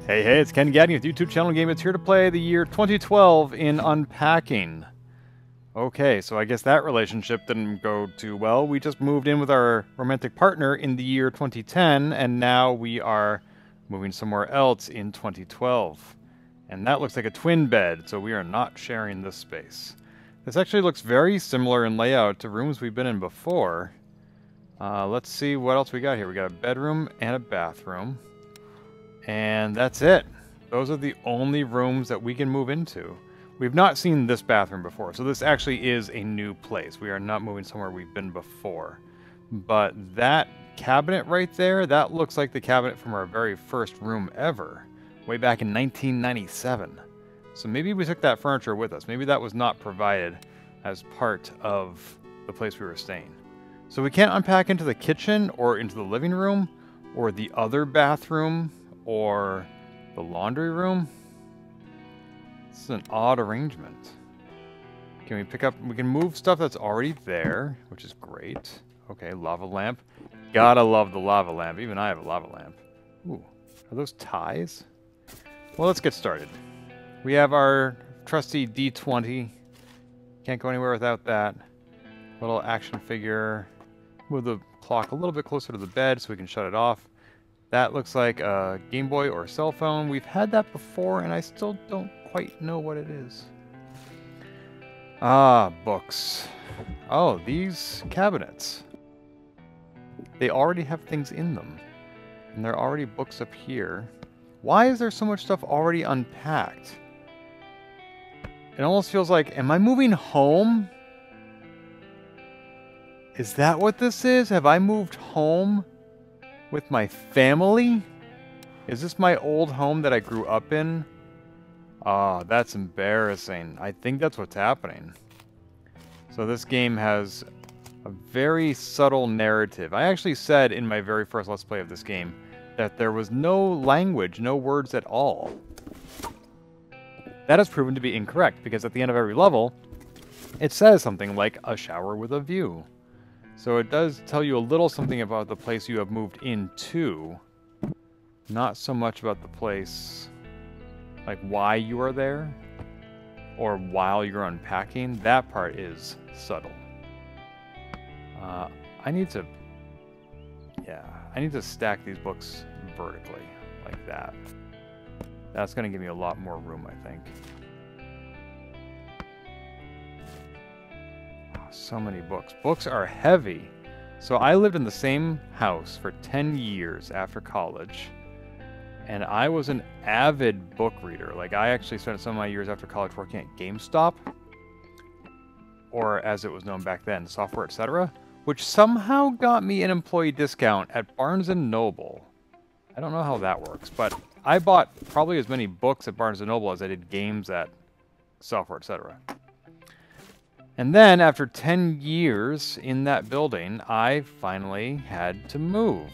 Hey, it's Ken Gagne with YouTube channel Gamebits here to play the year 2012 in Unpacking. Okay, so I guess that relationship didn't go too well. We just moved in with our romantic partner in the year 2010, and now we are moving somewhere else in 2012. And that looks like a twin bed, so we are not sharing this space. This actually looks very similar in layout to rooms we've been in before. Let's see what else we got here. We got a bedroom and a bathroom. And that's it. Those are the only rooms that we can move into. We've not seen this bathroom before, so this actually is a new place. We are not moving somewhere we've been before. But that cabinet right there, that looks like the cabinet from our very first room ever, way back in 1997. So maybe we took that furniture with us. Maybe that was not provided as part of the place we were staying. So we can't unpack into the kitchen or into the living room or the other bathroom or the laundry room. This is an odd arrangement. Can we pick up, we can move stuff that's already there, which is great. Okay, lava lamp. Gotta love the lava lamp. Even I have a lava lamp. Ooh, are those ties? Well, let's get started. We have our trusty D20. Can't go anywhere without that. Little action figure. Move the clock a little bit closer to the bed so we can shut it off. That looks like a Game Boy or a cell phone. We've had that before, and I still don't quite know what it is. Ah, books. Oh, these cabinets. They already have things in them. And there are already books up here. Why is there so much stuff already unpacked? It almost feels like, am I moving home? Is that what this is? Have I moved home with my family? Is this my old home that I grew up in? Ah, that's embarrassing. I think that's what's happening. So this game has a very subtle narrative. I actually said in my very first Let's Play of this game that there was no language, no words at all. That has proven to be incorrect, because at the end of every level, it says something like a shower with a view. So it does tell you a little something about the place you have moved into. Not so much about the place, like why you are there, or while you're unpacking. That part is subtle. I need to stack these books vertically, like that. That's going to give me a lot more room, I think. So many books. Books are heavy. So I lived in the same house for 10 years after college, and I was an avid book reader. Like, I actually spent some of my years after college working at GameStop, or as it was known back then, Software Etc., which somehow got me an employee discount at Barnes & Noble. I don't know how that works, but I bought probably as many books at Barnes & Noble as I did games at Software Etc. And then, after 10 years in that building, I finally had to move.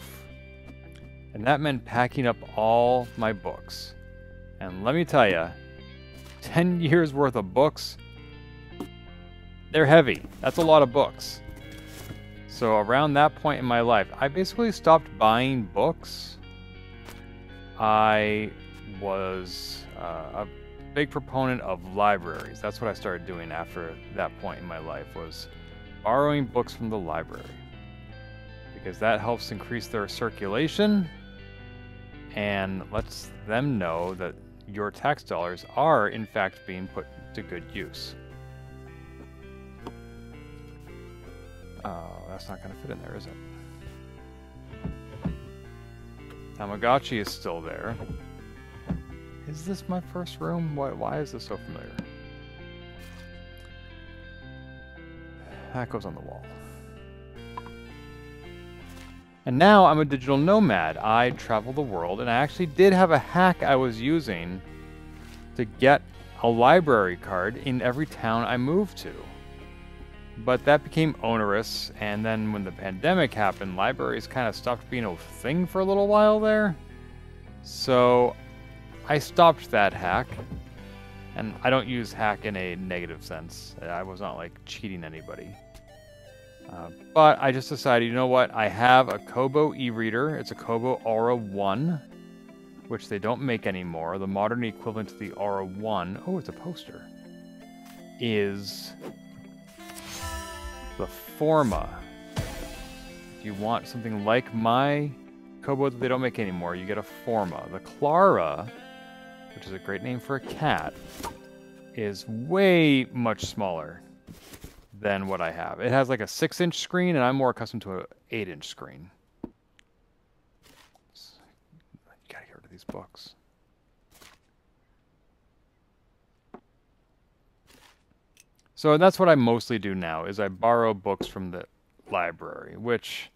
And that meant packing up all my books. And let me tell you, 10 years worth of books, they're heavy. That's a lot of books. So around that point in my life, I basically stopped buying books. I was a big proponent of libraries. That's what I started doing after that point in my life, was borrowing books from the library, because that helps increase their circulation and lets them know that your tax dollars are in fact being put to good use. Oh, that's not going to fit in there, is it? Tamagotchi is still there. Is this my first room? Why is this so familiar? That goes on the wall. And now I'm a digital nomad. I travel the world, and I actually did have a hack I was using to get a library card in every town I moved to. But that became onerous, and then when the pandemic happened, libraries kind of stopped being a thing for a little while there. So I stopped that hack, and I don't use hack in a negative sense. I was not like cheating anybody. But I just decided, you know what? I have a Kobo e-reader. It's a Kobo Aura 1. which they don't make anymore, the modern equivalent to the Aura 1, oh, it's a poster, is the Forma. If you want something like my Kobo that they don't make anymore, you get a Forma. The Clara, which is a great name for a cat, is way much smaller than what I have. It has like a 6-inch screen, and I'm more accustomed to an 8-inch screen. You gotta get rid of these books. So that's what I mostly do now, is I borrow books from the library, which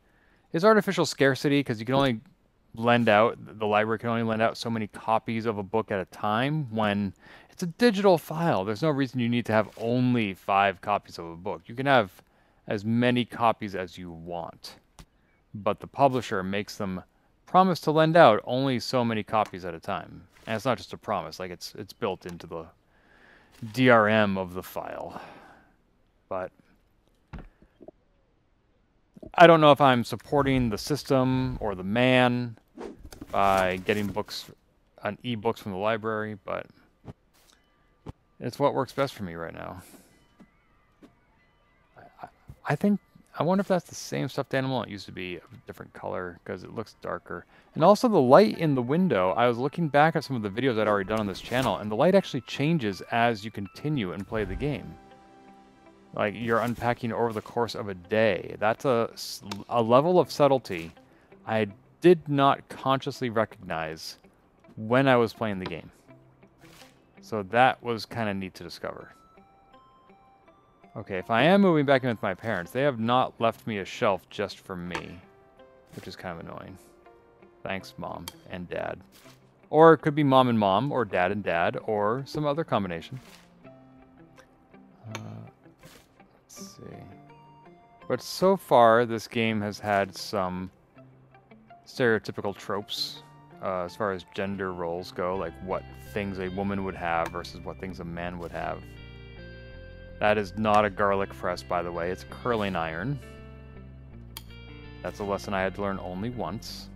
is artificial scarcity because you can only lend out, the library can only lend out so many copies of a book at a time. When it's a digital file, there's no reason you need to have only 5 copies of a book. You can have as many copies as you want, but the publisher makes them promise to lend out only so many copies at a time. And it's not just a promise, like it's built into the DRM of the file. But I don't know if I'm supporting the system or the man by getting books on e-books from the library, but it's what works best for me right now. I wonder if that's the same stuffed animal. It used to be a different color because it looks darker. And also the light in the window, I was looking back at some of the videos I'd already done on this channel, and the light actually changes as you continue and play the game. Like, you're unpacking over the course of a day. That's a level of subtlety I did not consciously recognize when I was playing the game. So that was kind of neat to discover. Okay, if I am moving back in with my parents, they have not left me a shelf just for me, which is kind of annoying. Thanks, Mom and Dad. Or it could be Mom and Mom, or Dad and Dad, or some other combination. Let's see. But so far, this game has had some stereotypical tropes as far as gender roles go, like what things a woman would have versus what things a man would have. That is not a garlic press, by the way. It's a curling iron. That's a lesson I had to learn only once.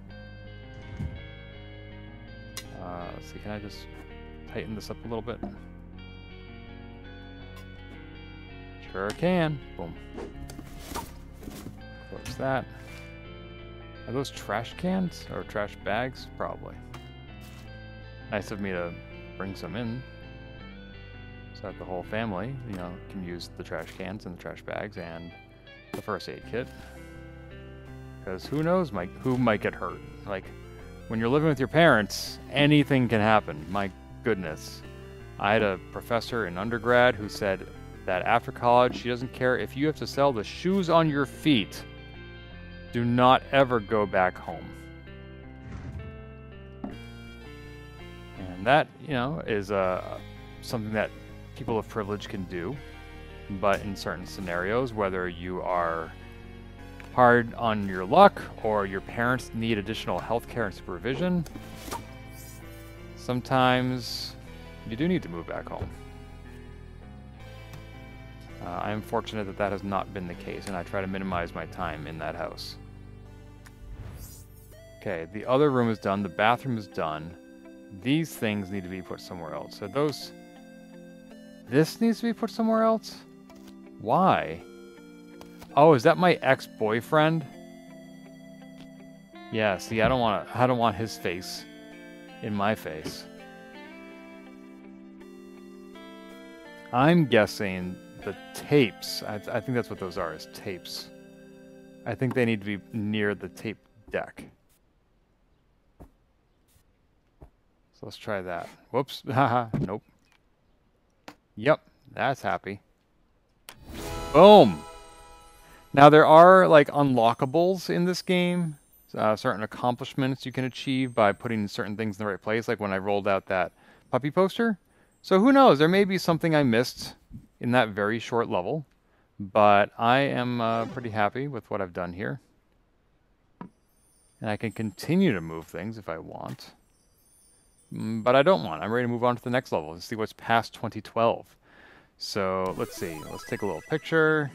Let's see, can I just tighten this up a little bit? Sure can. Boom. Close that. Are those trash cans or trash bags? Probably. Nice of me to bring some in so that the whole family, you know, can use the trash cans and the trash bags and the first aid kit. Because who knows who might get hurt. Like, when you're living with your parents, anything can happen. My goodness. I had a professor in undergrad who said that after college, she doesn't care if you have to sell the shoes on your feet. Do not ever go back home. And that, you know, is something that people of privilege can do. But in certain scenarios, whether you are hard on your luck or your parents need additional health care and supervision, sometimes you do need to move back home. I am fortunate that that has not been the case, and I try to minimize my time in that house. Okay, the other room is done. The bathroom is done. These things need to be put somewhere else. So those... This needs to be put somewhere else? Why? Oh, is that my ex-boyfriend? Yeah, see, I don't want his face in my face. I'm guessing the tapes. I think that's what those are, is tapes. I think they need to be near the tape deck. So let's try that. Whoops. Haha. Nope. Yep. That's happy. Boom. Now there are like unlockables in this game. Certain accomplishments you can achieve by putting certain things in the right place. Like when I rolled out that puppy poster. So who knows? There may be something I missed in that very short level. But I am pretty happy with what I've done here. And I can continue to move things if I want. But I don't want. I'm ready to move on to the next level and see what's past 2012. So let's see. Let's take a little picture.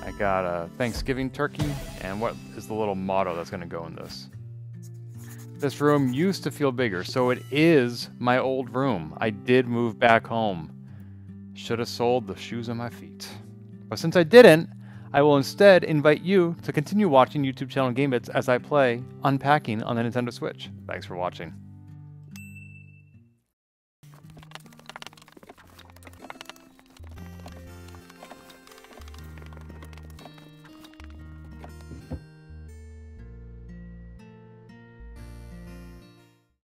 I got a Thanksgiving turkey. And what is the little motto that's going to go in this? This room used to feel bigger, so it is my old room. I did move back home. Should have sold the shoes on my feet. But since I didn't, I will instead invite you to continue watching YouTube channel Gamebits as I play Unpacking on the Nintendo Switch. Thanks for watching.